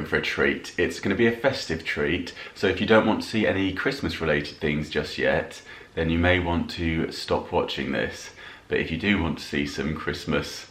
in for a treat. It's going to be a festive treat, so if you don't want to see any Christmas related things just yet, then you may want to stop watching this. But if you do want to see some Christmas,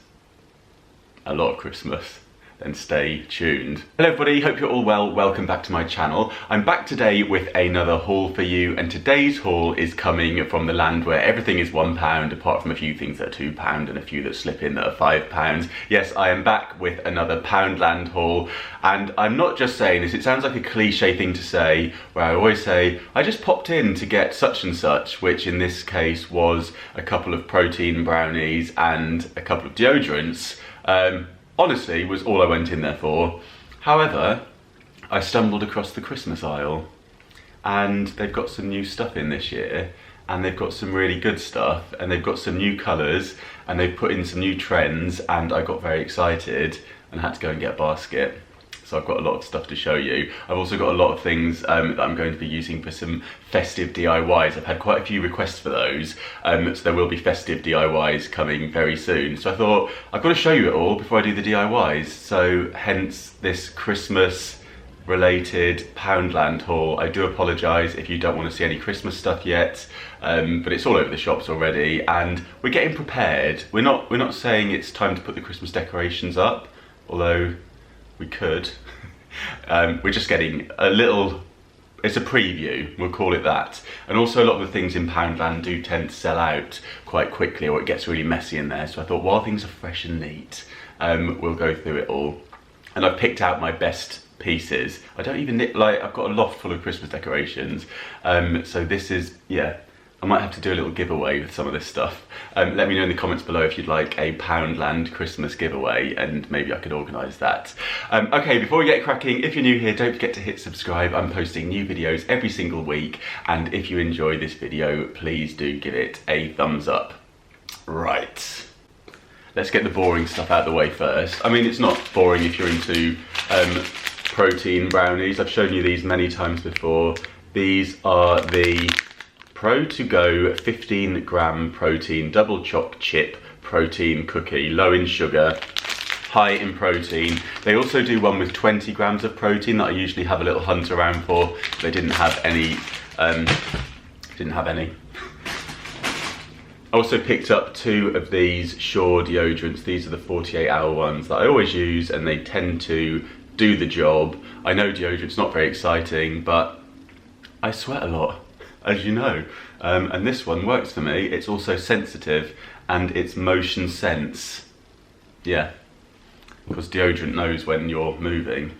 a lot of Christmas, then stay tuned. Hello everybody, hope you're all well. Welcome back to my channel. I'm back today with another haul for you, and today's haul is coming from the land where everything is £1, apart from a few things that are £2 and a few that slip in that are £5. Yes, I am back with another Poundland haul, and I'm not just saying this, it sounds like a cliche thing to say, where I always say, I just popped in to get such and such, which in this case was a couple of protein brownies and a couple of deodorants. Honestly, was all I went in there for. However, I stumbled across the Christmas aisle, and they've got some new stuff in this year, and they've got some really good stuff, and they've got some new colours, and they've put in some new trends, and I got very excited and had to go and get a basket. So I've got a lot of stuff to show you. I've also got a lot of things that I'm going to be using for some festive DIYs. I've had quite a few requests for those, so there will be festive DIYs coming very soon. So I thought, I've got to show you it all before I do the DIYs. So hence this Christmas related Poundland haul. I do apologise if you don't want to see any Christmas stuff yet, but it's all over the shops already, and we're getting prepared. We're not saying it's time to put the Christmas decorations up, although we could. We're just getting a little, it's a preview, we'll call it that. And also a lot of the things in Poundland do tend to sell out quite quickly, or it gets really messy in there. So I thought, while things are fresh and neat, we'll go through it all. And I've picked out my best pieces. I don't even, I've got a loft full of Christmas decorations. So this is, yeah, I might have to do a little giveaway with some of this stuff. Let me know in the comments below if you'd like a Poundland Christmas giveaway, and maybe I could organise that. Okay, before we get cracking, if you're new here, don't forget to hit subscribe. I'm posting new videos every single week, and if you enjoy this video, please do give it a thumbs up. Right, let's get the boring stuff out of the way first. I mean, it's not boring if you're into protein brownies. I've shown you these many times before. These are the Pro to Go 15 gram protein double choc chip protein cookie, low in sugar, high in protein. They also do one with 20 grams of protein that I usually have a little hunt around for. They didn't have any. I also picked up 2 of these Sure deodorants. These are the 48-hour ones that I always use, and they tend to do the job. I know deodorant's not very exciting, but I sweat a lot, as you know, and this one works for me. It's also sensitive, and it's motion sense. Yeah, because deodorant knows when you're moving.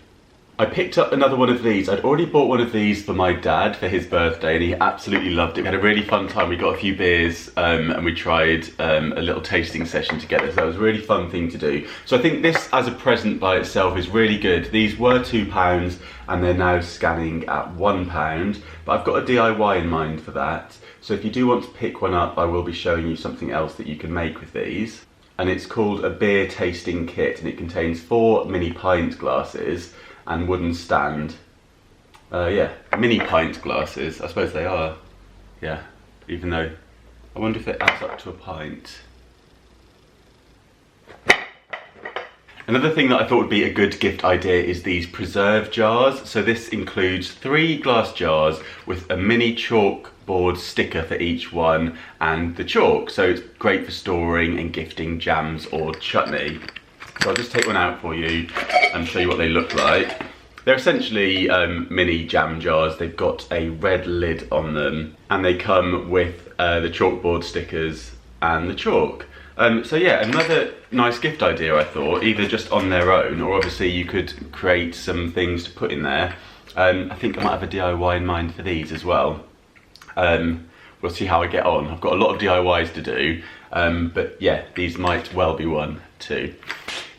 I picked up another one of these. I'd already bought one of these for my dad for his birthday, and he absolutely loved it. We had a really fun time. We got a few beers, and we tried a little tasting session together. So that was a really fun thing to do. So I think this as a present by itself is really good. These were £2 and they're now scanning at £1, but I've got a DIY in mind for that. So if you do want to pick one up, I will be showing you something else that you can make with these. And it's called a beer tasting kit, and it contains 4 mini pint glasses and wooden stand. Yeah, mini pint glasses, I suppose they are. Yeah, even though, I wonder if it adds up to a pint. Another thing that I thought would be a good gift idea is these preserve jars. So this includes 3 glass jars with a mini chalkboard sticker for each one, and the chalk. So it's great for storing and gifting jams or chutney. So I'll just take one out for you and show you what they look like. They're essentially mini jam jars. They've got a red lid on them, and they come with the chalkboard stickers and the chalk. So yeah, another nice gift idea, I thought, either just on their own, or obviously you could create some things to put in there. I think I might have a DIY in mind for these as well. We'll see how I get on. I've got a lot of DIYs to do, but yeah, these might well be one too.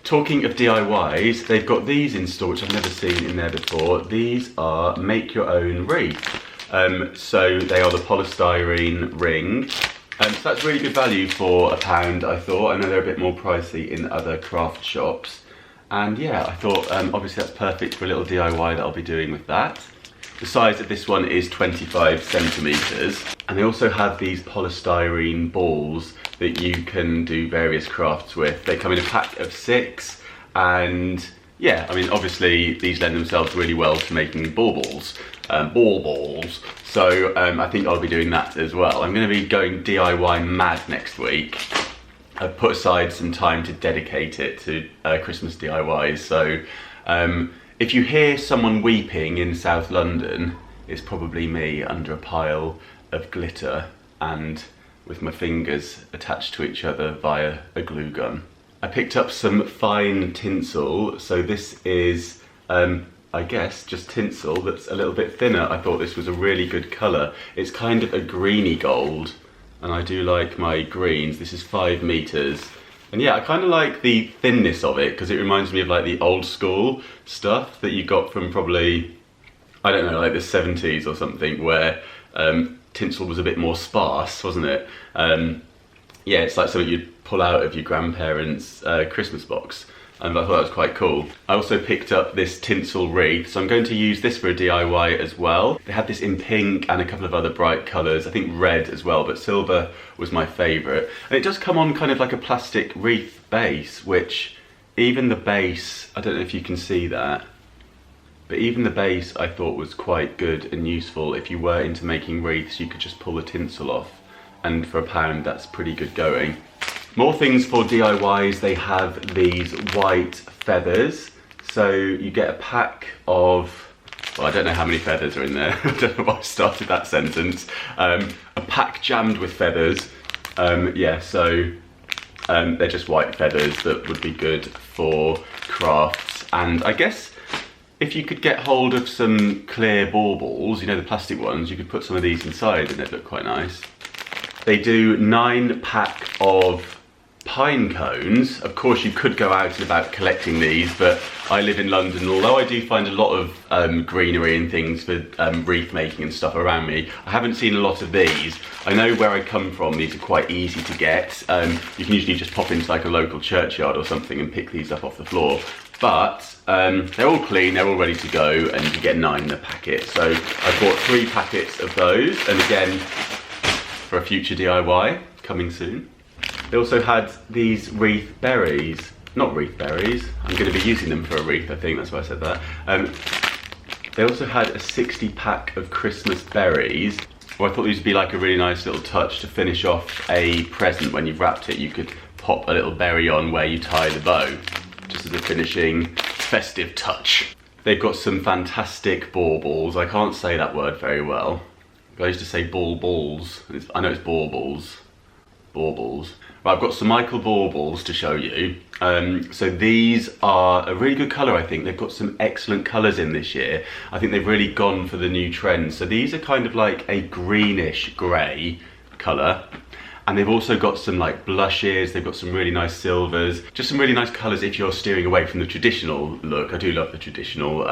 Talking of DIYs, they've got these in store, which I've never seen in there before. These are make your own wreath. So they are the polystyrene ring. So that's really good value for £1, I thought. I know they're a bit more pricey in other craft shops. And yeah, I thought obviously that's perfect for a little DIY that I'll be doing with that. The size of this one is 25 centimetres. And they also have these polystyrene balls that you can do various crafts with. They come in a pack of 6, and yeah, I mean, obviously these lend themselves really well to making baubles. Baubles. So I think I'll be doing that as well. I'm going to be going DIY mad next week. I've put aside some time to dedicate it to Christmas DIYs. So if you hear someone weeping in South London, it's probably me under a pile of glitter and with my fingers attached to each other via a glue gun. I picked up some fine tinsel. So this is, I guess, just tinsel that's a little bit thinner. I thought this was a really good colour. It's kind of a greeny gold, and I do like my greens. This is 5 meters. And yeah, I kind of like the thinness of it because it reminds me of like the old school stuff that you got from probably, I don't know, like the 70s or something, where tinsel was a bit more sparse, wasn't it? Yeah, it's like something you'd pull out of your grandparents' Christmas box. And I thought that was quite cool. I also picked up this tinsel wreath, so I'm going to use this for a DIY as well. They had this in pink and a couple of other bright colours, I think red as well, but silver was my favourite. And it does come on kind of like a plastic wreath base, which even the base, I don't know if you can see that, but even the base I thought was quite good and useful. If you were into making wreaths, you could just pull the tinsel off, and for £1 that's pretty good going. More things for DIYs, they have these white feathers. So you get a pack of, well, I don't know how many feathers are in there. I don't know why I started that sentence. A pack jammed with feathers. Yeah, so they're just white feathers that would be good for crafts. And I guess if you could get hold of some clear baubles, you know, the plastic ones, you could put some of these inside and they'd look quite nice. They do 9 pack of pine cones. Of course you could go out and about collecting these, but I live in London, although I do find a lot of greenery and things for wreath making and stuff around me, I haven't seen a lot of these. I know where I come from, these are quite easy to get. You can usually just pop into like a local churchyard or something and pick these up off the floor. But they're all clean, they're all ready to go, and you get 9 in a packet. So I bought 3 packets of those, and again, for a future DIY, coming soon. They also had these wreath berries. Not wreath berries, I'm going to be using them for a wreath, I think, that's why I said that. They also had a 60 pack of Christmas berries. Well, I thought these would be like a really nice little touch to finish off a present. When you've wrapped it, you could pop a little berry on where you tie the bow, just as a finishing festive touch. They've got some fantastic baubles. I can't say that word very well. I used to say baubles. I know it's baubles. Baubles. Right, I've got some Michael baubles to show you. So these are a really good colour, I think. They've got some excellent colours in this year. I think they've really gone for the new trend. So these are kind of like a greenish grey colour. And they've also got some like blushes, they've got some really nice silvers, just some really nice colours if you're steering away from the traditional look. I do love the traditional,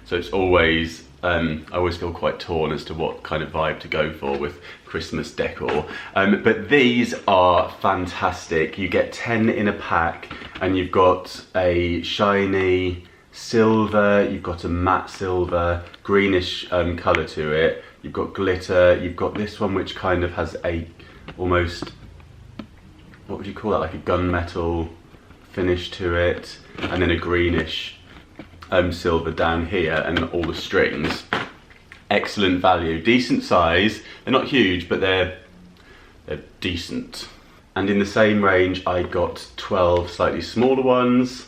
so it's always, I always feel quite torn as to what kind of vibe to go for with Christmas decor. But these are fantastic. You get 10 in a pack, and you've got a shiny silver, you've got a matte silver, greenish colour to it, you've got glitter, you've got this one which kind of has a almost, what would you call that, like a gunmetal finish to it, and then a greenish silver down here, and all the strings. Excellent value, decent size. They're not huge, but they're decent. And in the same range I got 12 slightly smaller ones,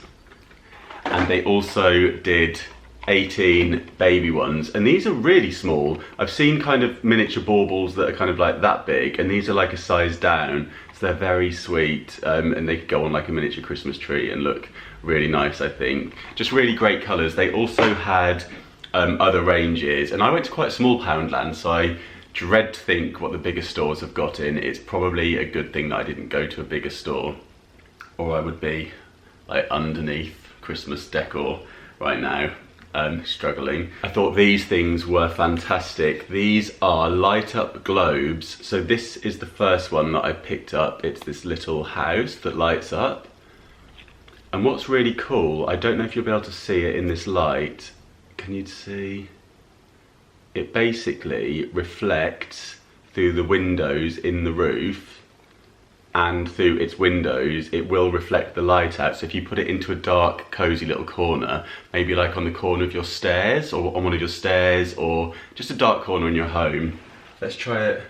and they also did 18 baby ones, and these are really small. I've seen kind of miniature baubles that are kind of like that big, and these are like a size down, so they're very sweet, and they could go on like a miniature Christmas tree and look really nice, I think. Just really great colours. They also had other ranges, and I went to quite a small Poundland, so I dread to think what the bigger stores have got in. It's probably a good thing that I didn't go to a bigger store, or I would be like underneath Christmas decor right now. Struggling. I thought these things were fantastic. These are light up globes. So this is the first one that I picked up. It's this little house that lights up. And what's really cool, I don't know if you'll be able to see it in this light. Can you see? It basically reflects through the windows in the roof, and through its windows it will reflect the light out. So if you put it into a dark, cozy little corner, maybe like on the corner of your stairs or on one of your stairs, or just a dark corner in your home. Let's try it.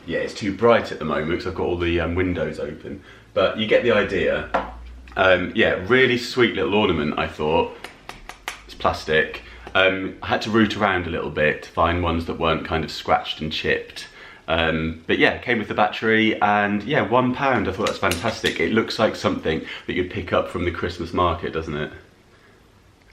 Yeah, it's too bright at the moment because I've got all the windows open, but you get the idea. Yeah, really sweet little ornament, I thought. It's plastic. I had to root around a little bit to find ones that weren't kind of scratched and chipped. But yeah, it came with the battery, and yeah, £1. I thought that's fantastic. It looks like something that you'd pick up from the Christmas market, doesn't it?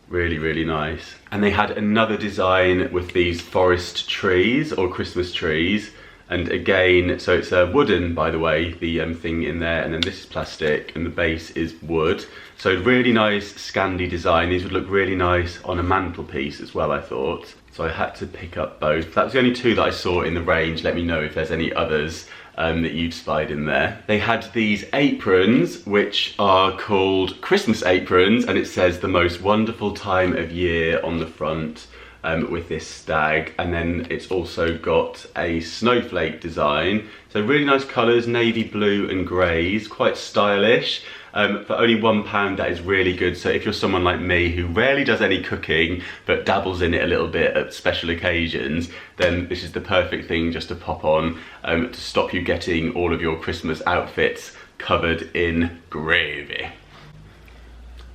Really, really nice. And they had another design with these forest trees or Christmas trees. And again, so it's wooden, by the way, the thing in there, and then this is plastic, and the base is wood. So really nice Scandi design. These would look really nice on a mantelpiece as well, I thought. So I had to pick up both. That was the only two that I saw in the range. Let me know if there's any others that you've spied in there. They had these aprons, which are called Christmas aprons, and it says the most wonderful time of year on the front. With this stag, and then it's also got a snowflake design. So really nice colours, navy blue and greys, quite stylish. For only £1, that is really good. So if you're someone like me who rarely does any cooking but dabbles in it a little bit at special occasions, then this is the perfect thing just to pop on to stop you getting all of your Christmas outfits covered in gravy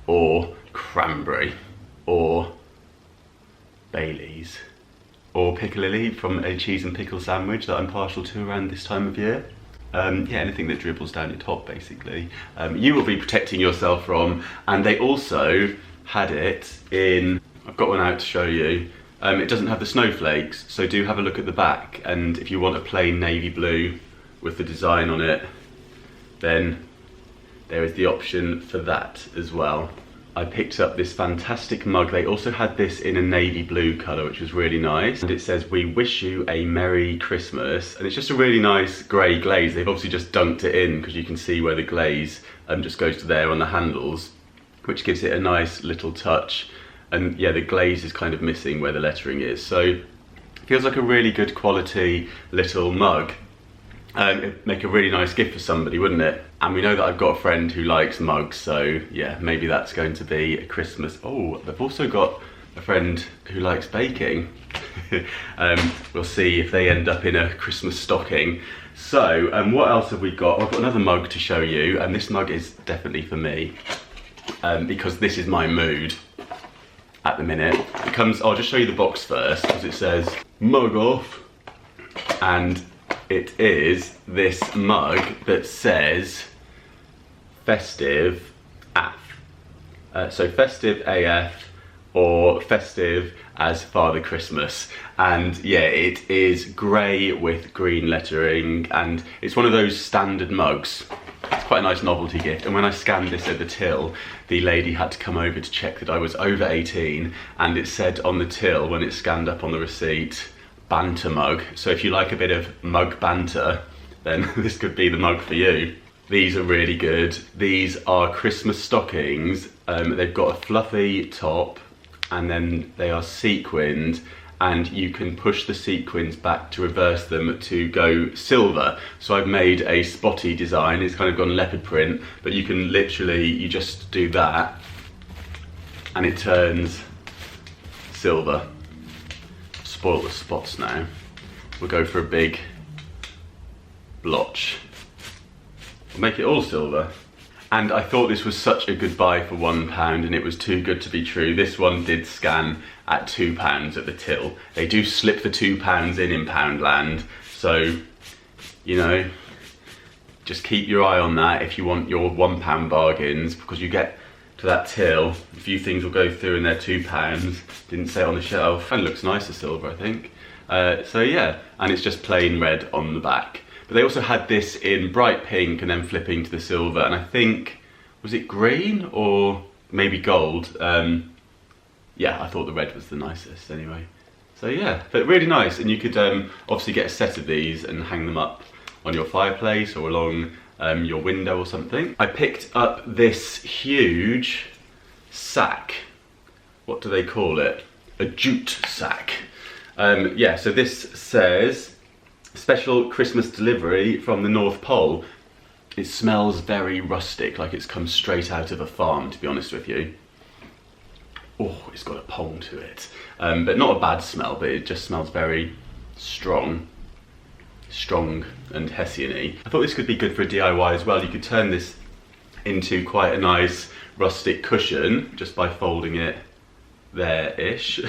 or cranberry or Baileys or piccalilli from a cheese and pickle sandwich that I'm partial to around this time of year. Yeah, anything that dribbles down your top, basically. You will be protecting yourself from, and they also had it in, I've got one out to show you. It doesn't have the snowflakes, so do have a look at the back, and if you want a plain navy blue with the design on it, then there is the option for that as well. I picked up this fantastic mug. They also had this in a navy blue colour, which was really nice. And it says, "We wish you a Merry Christmas." And it's just a really nice grey glaze. They've obviously just dunked it in because you can see where the glaze just goes to there on the handles, which gives it a nice little touch. And yeah, the glaze is kind of missing where the lettering is. So it feels like a really good quality little mug. It'd make a really nice gift for somebody, wouldn't it? And we know that I've got a friend who likes mugs, so yeah, maybe that's going to be a Christmas. Oh, I've also got a friend who likes baking. We'll see if they end up in a Christmas stocking. So, what else have we got? I've got another mug to show you, and this mug is definitely for me, because this is my mood at the minute. It comes, I'll just show you the box first, because it says mug off, and it is this mug that says festive AF. So festive AF or festive as Father Christmas. And yeah, it is grey with green lettering, and it's one of those standard mugs. It's quite a nice novelty gift. And when I scanned this at the till, the lady had to come over to check that I was over 18, and it said on the till, when it scanned up on the receipt, banter mug. So if you like a bit of mug banter, then this could be the mug for you. These are really good. These are Christmas stockings. They've got a fluffy top, and then they are sequined, and you can push the sequins back to reverse them to go silver. So I've made a spotty design. It's kind of gone leopard print, but you can literally, you just do that and it turns silver. Spoil the spots now. We'll go for a big blotch. We'll make it all silver. And I thought this was such a good buy for £1, and it was too good to be true. This one did scan at £2 at the till. They do slip the £2 in Poundland, so you know, just keep your eye on that if you want your £1 bargains, because you get to that till, a few things will go through and they're £2. Didn't say on the shelf, and looks nice as silver, I think. So yeah, and it's just plain red on the back. But they also had this in bright pink and then flipping to the silver, and I think, was it green or maybe gold? Yeah, I thought the red was the nicest anyway. So yeah, but really nice, and you could obviously get a set of these and hang them up on your fireplace or along your window or something. I picked up this huge sack. What do they call it? A jute sack. Yeah, so this says Special Christmas delivery from the North Pole. It smells very rustic, like it's come straight out of a farm, to be honest with you. Oh, it's got a pong to it. But not a bad smell, but it just smells very strong and Hessian-y. I thought this could be good for a DIY as well. You could turn this into quite a nice rustic cushion just by folding it there-ish.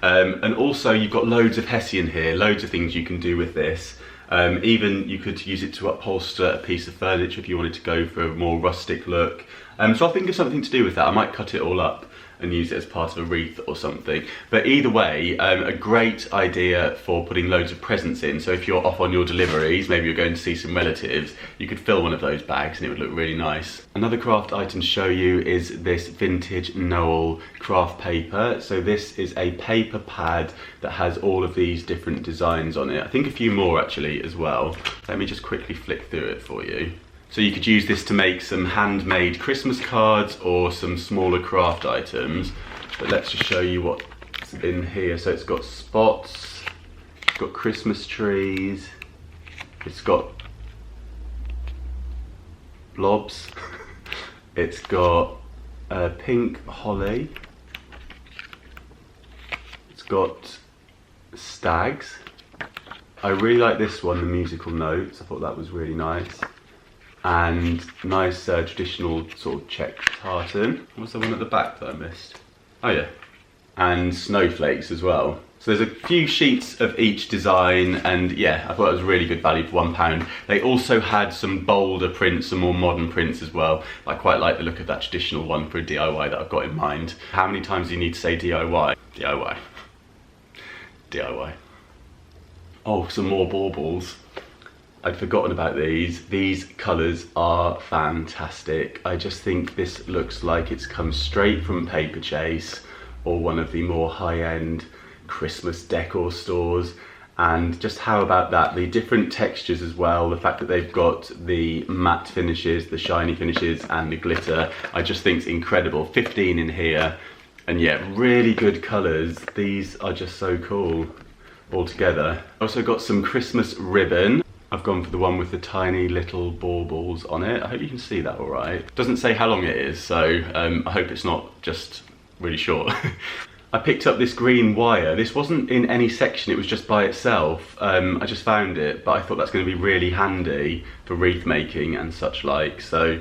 And also you've got loads of Hessian here, loads of things you can do with this. Even you could use it to upholster a piece of furniture if you wanted to go for a more rustic look. So I'll think of something to do with that. I might cut it all up and use it as part of a wreath or something. But either way, a great idea for putting loads of presents in. So if you're off on your deliveries, maybe you're going to see some relatives, you could fill one of those bags and it would look really nice. Another craft item to show you is this vintage Noel craft paper. So this is a paper pad that has all of these different designs on it. I think a few more actually as well. Let me just quickly flick through it for you. So you could use this to make some handmade Christmas cards or some smaller craft items. But let's just show you what's in here. So it's got spots, it's got Christmas trees, it's got blobs, it's got pink holly, it's got stags. I really like this one, the musical notes. I thought that was really nice. And nice traditional sort of checked tartan. What's the one at the back that I missed? Oh yeah, and snowflakes as well. So there's a few sheets of each design, and yeah, I thought it was really good value for £1. They also had some bolder prints, some more modern prints as well. I quite like the look of that traditional one for a DIY that I've got in mind. How many times do you need to say DIY? DIY. DIY. Oh, some more baubles. I'd forgotten about these. These colours are fantastic. I just think this looks like it's come straight from Paper Chase or one of the more high-end Christmas decor stores. And just how about that? The different textures as well, the fact that they've got the matte finishes, the shiny finishes and the glitter, I just think it's incredible. 15 in here, and yeah, really good colours. These are just so cool altogether. Also got some Christmas ribbon. I've gone for the one with the tiny little baubles on it. I hope you can see that all right. Doesn't say how long it is, so I hope it's not just really short. I picked up this green wire. This wasn't in any section, it was just by itself. I just found it, but I thought that's going to be really handy for wreath making and such like, so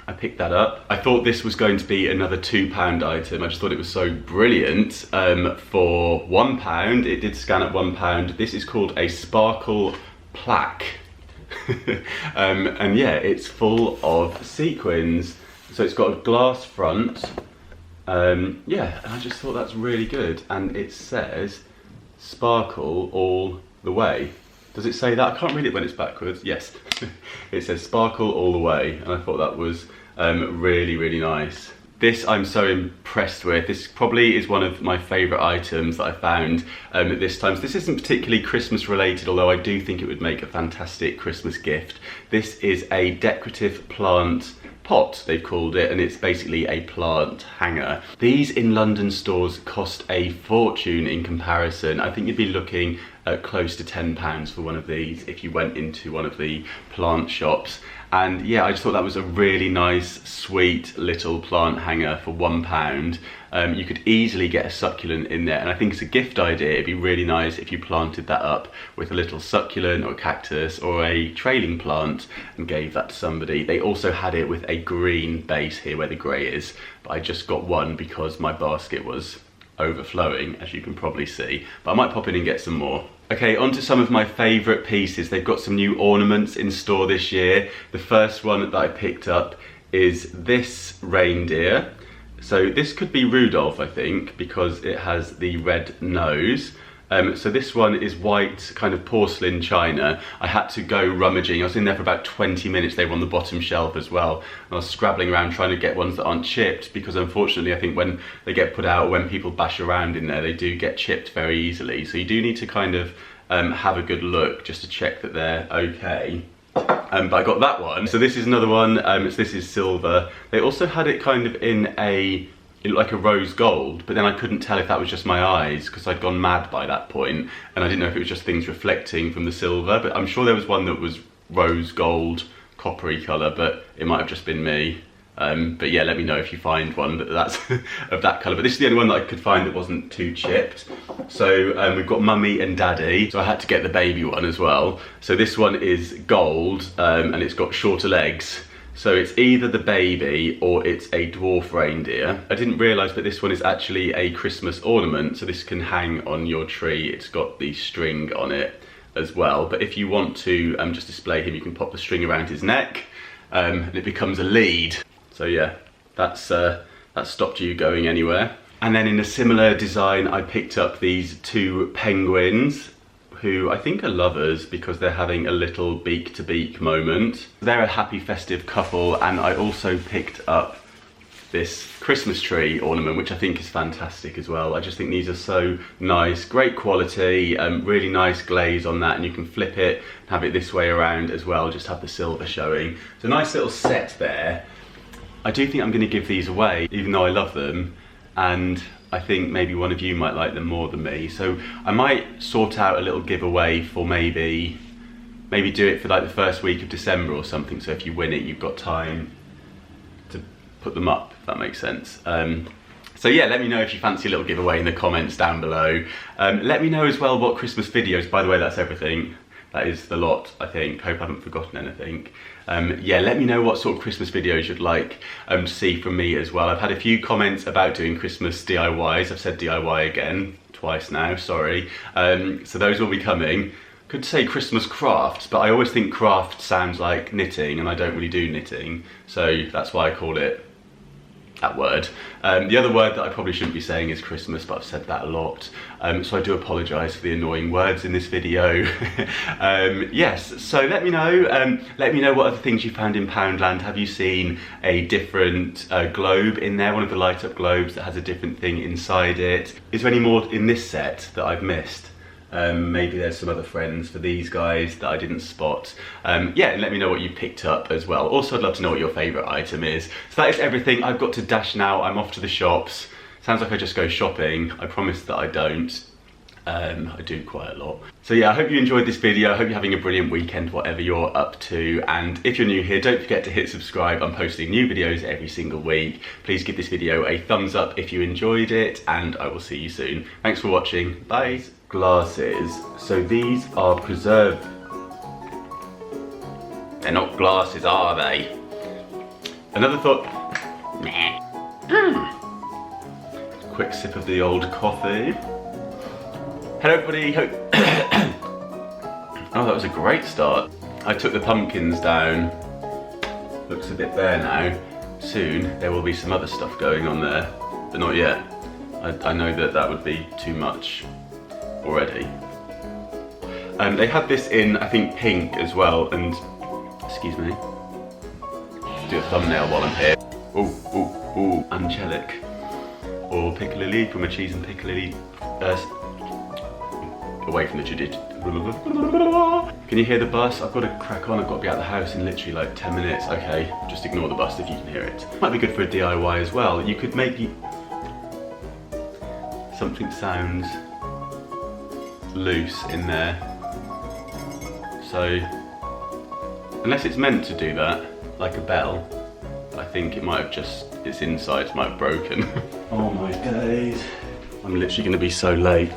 I picked that up. I thought this was going to be another £2 item. I just thought it was so brilliant. For £1, it did scan at £1. This is called a sparkle plaque. And yeah, it's full of sequins. So it's got a glass front. Yeah, and I just thought that's really good. And it says sparkle all the way. Does it say that? I can't read it when it's backwards. Yes, it says sparkle all the way. And I thought that was really, really nice. This I'm so impressed with. This probably is one of my favourite items that I found at this time. So this isn't particularly Christmas related, although I do think it would make a fantastic Christmas gift. This is a decorative plant pot, they've called it, and it's basically a plant hanger. These in London stores cost a fortune in comparison. I think you'd be looking at close to £10 for one of these if you went into one of the plant shops. And yeah, I just thought that was a really nice, sweet little plant hanger for £1. You could easily get a succulent in there, and I think it's a gift idea. It'd be really nice if you planted that up with a little succulent or cactus or a trailing plant and gave that to somebody. They also had it with a green base here where the grey is, but I just got one because my basket was overflowing, as you can probably see, but I might pop in and get some more. Okay, on to some of my favourite pieces. They've got some new ornaments in store this year. The first one that I picked up is this reindeer. So this could be Rudolph, I think, because it has the red nose. So this one is white, kind of porcelain china. I had to go rummaging. I was in there for about 20 minutes. They were on the bottom shelf as well. And I was scrabbling around trying to get ones that aren't chipped, because unfortunately I think when they get put out, or when people bash around in there, they do get chipped very easily. So you do need to kind of have a good look just to check that they're okay. But I got that one. So this is another one. This is silver. They also had it kind of in it looked like a rose gold, but then I couldn't tell if that was just my eyes because I'd gone mad by that point, and I didn't know if it was just things reflecting from the silver, but I'm sure there was one that was rose gold, coppery colour, but it might have just been me. But yeah, let me know if you find one that's of that colour. But this is the only one that I could find that wasn't too chipped. So we've got Mummy and Daddy. So I had to get the baby one as well. So this one is gold, and it's got shorter legs. So it's either the baby or it's a dwarf reindeer. I didn't realise that this one is actually a Christmas ornament. So this can hang on your tree. It's got the string on it as well. But if you want to just display him, you can pop the string around his neck, and it becomes a lead. So yeah, that stopped you going anywhere. And then in a similar design, I picked up these two penguins, who I think are lovers because they're having a little beak to beak moment. They're a happy festive couple, and I also picked up this Christmas tree ornament, which I think is fantastic as well. I just think these are so nice, great quality, really nice glaze on that, and you can flip it and have it this way around as well, just have the silver showing. So nice little set there. I do think I'm going to give these away, even though I love them, and I think maybe one of you might like them more than me. So I might sort out a little giveaway for maybe do it for like the first week of December or something, so if you win it, you've got time to put them up, if that makes sense. So yeah, let me know if you fancy a little giveaway in the comments down below. Let me know as well what Christmas videos, by the way, that's everything. That is the lot, I think. Hope I haven't forgotten anything. Yeah, let me know what sort of Christmas videos you'd like to see from me as well. I've had a few comments about doing Christmas DIYs. I've said DIY again, twice now, sorry. So those will be coming. Could say Christmas crafts, but I always think craft sounds like knitting, and I don't really do knitting. So that's why I call it that word. The other word that I probably shouldn't be saying is Christmas, but I've said that a lot. So I do apologise for the annoying words in this video. Yes, so let me know what other things you found in Poundland. Have you seen a different globe in there, one of the light up globes that has a different thing inside it? Is there any more in this set that I've missed? Maybe there's some other friends for these guys that I didn't spot. Yeah, and let me know what you picked up as well. Also, I'd love to know what your favourite item is. So that is everything. I've got to dash now. I'm off to the shops. Sounds like I just go shopping. I promise that I don't. I do quite a lot. So yeah, I hope you enjoyed this video. I hope you're having a brilliant weekend, whatever you're up to. And if you're new here, don't forget to hit subscribe. I'm posting new videos every single week. Please give this video a thumbs up if you enjoyed it, and I will see you soon. Thanks for watching. Bye. Glasses. So these are preserved. They're not glasses, are they? Another thought. Nah. Quick sip of the old coffee. Hello everybody, oh, that was a great start. I took the pumpkins down. Looks a bit bare now. Soon there will be some other stuff going on there, but not yet. I know that would be too much already. They had this in, I think, pink as well, and excuse me. Do a thumbnail while I'm here. Ooh, angelic. Or piccalilli from a cheese and piccalilli. Away from the tradition. Can you hear the bus? I've got to crack on. I've got to be out of the house in literally like 10 minutes. Okay, just ignore the bus if you can hear it. Might be good for a DIY as well. You could maybe... something sounds loose in there. So, unless it's meant to do that, like a bell, I think it might have just, its insides might have broken. Oh my days. I'm literally going to be so late.